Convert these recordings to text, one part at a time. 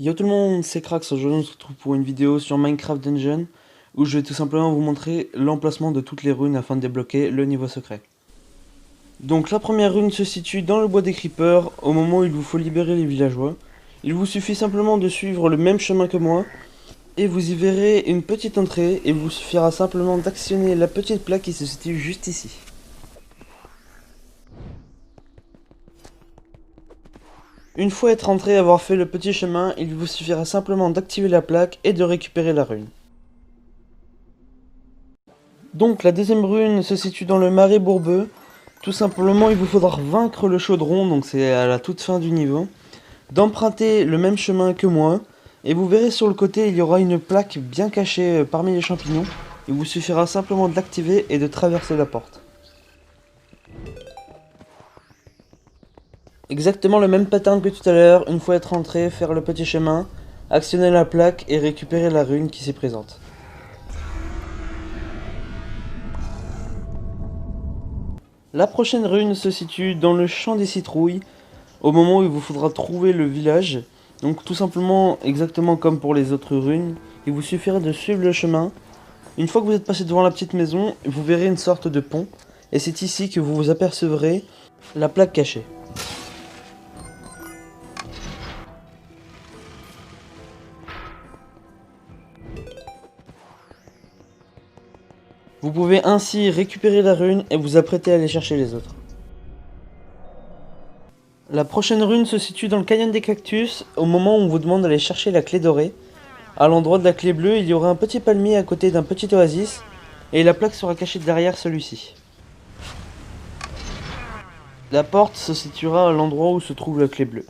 Yo tout le monde, c'est Crax. Aujourd'hui on se retrouve pour une vidéo sur Minecraft Dungeon où je vais tout simplement vous montrer l'emplacement de toutes les runes afin de débloquer le niveau secret. Donc la première rune se situe dans le bois des creepers au moment où il vous faut libérer les villageois. Il vous suffit simplement de suivre le même chemin que moi et vous y verrez une petite entrée et il vous suffira simplement d'actionner la petite plaque qui se situe juste ici. Une fois être entré et avoir fait le petit chemin, il vous suffira simplement d'activer la plaque et de récupérer la rune. Donc la deuxième rune se situe dans le marais bourbeux. Tout simplement, il vous faudra vaincre le chaudron, donc c'est à la toute fin du niveau, d'emprunter le même chemin que moi, et vous verrez sur le côté, il y aura une plaque bien cachée parmi les champignons. Il vous suffira simplement de l'activer et de traverser la porte. Exactement le même pattern que tout à l'heure, une fois être entré, faire le petit chemin, actionner la plaque et récupérer la rune qui s'y présente. La prochaine rune se situe dans le champ des citrouilles, au moment où il vous faudra trouver le village. Donc tout simplement, exactement comme pour les autres runes, il vous suffira de suivre le chemin. Une fois que vous êtes passé devant la petite maison, vous verrez une sorte de pont, et c'est ici que vous vous apercevrez la plaque cachée. Vous pouvez ainsi récupérer la rune et vous apprêter à aller chercher les autres. La prochaine rune se situe dans le canyon des cactus, au moment où on vous demande d'aller chercher la clé dorée. À l'endroit de la clé bleue, il y aura un petit palmier à côté d'un petit oasis, et la plaque sera cachée derrière celui-ci. La porte se situera à l'endroit où se trouve la clé bleue.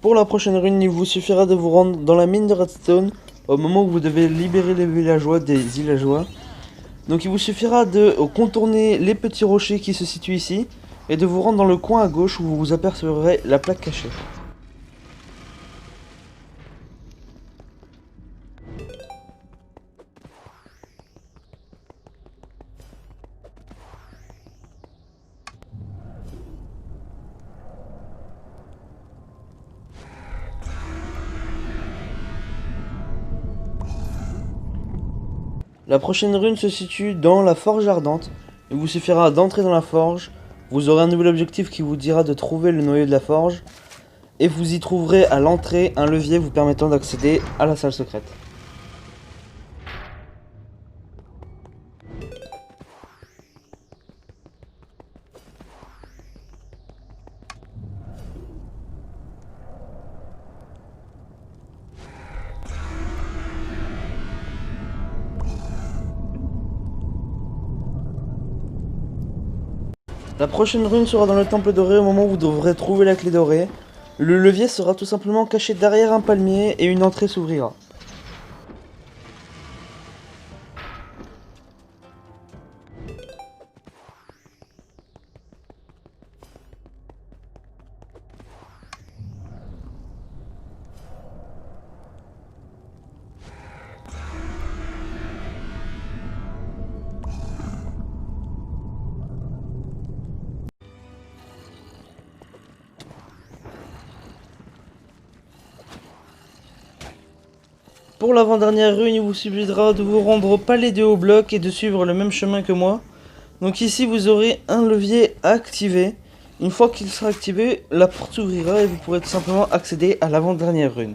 Pour la prochaine rune, il vous suffira de vous rendre dans la mine de redstone au moment où vous devez libérer les villageois des villageois. Donc il vous suffira de contourner les petits rochers qui se situent ici et de vous rendre dans le coin à gauche où vous vous apercevrez la plaque cachée. La prochaine rune se situe dans la forge ardente. Il vous suffira d'entrer dans la forge. Vous aurez un nouvel objectif qui vous dira de trouver le noyau de la forge. Et vous y trouverez à l'entrée un levier vous permettant d'accéder à la salle secrète. La prochaine rune sera dans le temple doré au moment où vous devrez trouver la clé dorée. Le levier sera tout simplement caché derrière un palmier et une entrée s'ouvrira. Pour l'avant-dernière rune, il vous suffira de vous rendre au palais de haut bloc et de suivre le même chemin que moi. Donc ici, vous aurez un levier à activer. Une fois qu'il sera activé, la porte s'ouvrira et vous pourrez tout simplement accéder à l'avant-dernière rune.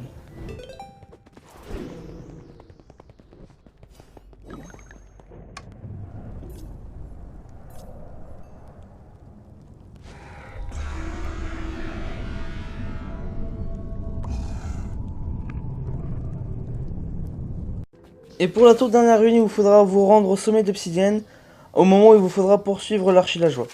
Et pour la toute dernière rune, il vous faudra vous rendre au sommet d'Obsidienne, au moment où il vous faudra poursuivre l'archilageois.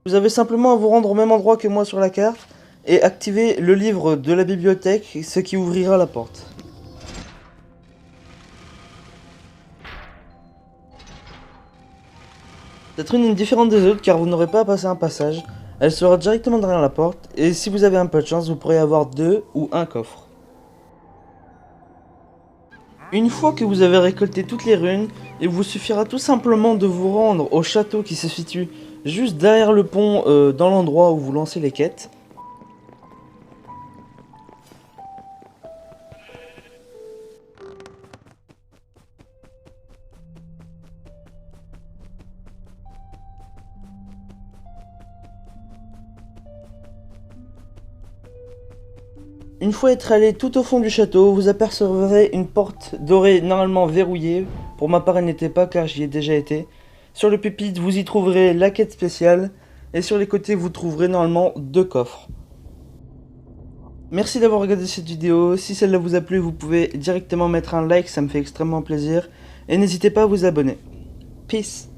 Vous avez simplement à vous rendre au même endroit que moi sur la carte, et activer le livre de la bibliothèque, ce qui ouvrira la porte. Cette rune est différente des autres car vous n'aurez pas à passer un passage. Elle sera directement derrière la porte, et si vous avez un peu de chance, vous pourrez avoir 2 ou un coffre. Une fois que vous avez récolté toutes les runes, il vous suffira tout simplement de vous rendre au château qui se situe juste derrière le pont, dans l'endroit où vous lancez les quêtes. Une fois être allé tout au fond du château, vous apercevrez une porte dorée normalement verrouillée. Pour ma part, elle n'était pas car j'y ai déjà été. Sur le pupitre, vous y trouverez la quête spéciale. Et sur les côtés, vous trouverez normalement 2 coffres. Merci d'avoir regardé cette vidéo. Si celle-là vous a plu, vous pouvez directement mettre un like, ça me fait extrêmement plaisir. Et n'hésitez pas à vous abonner. Peace.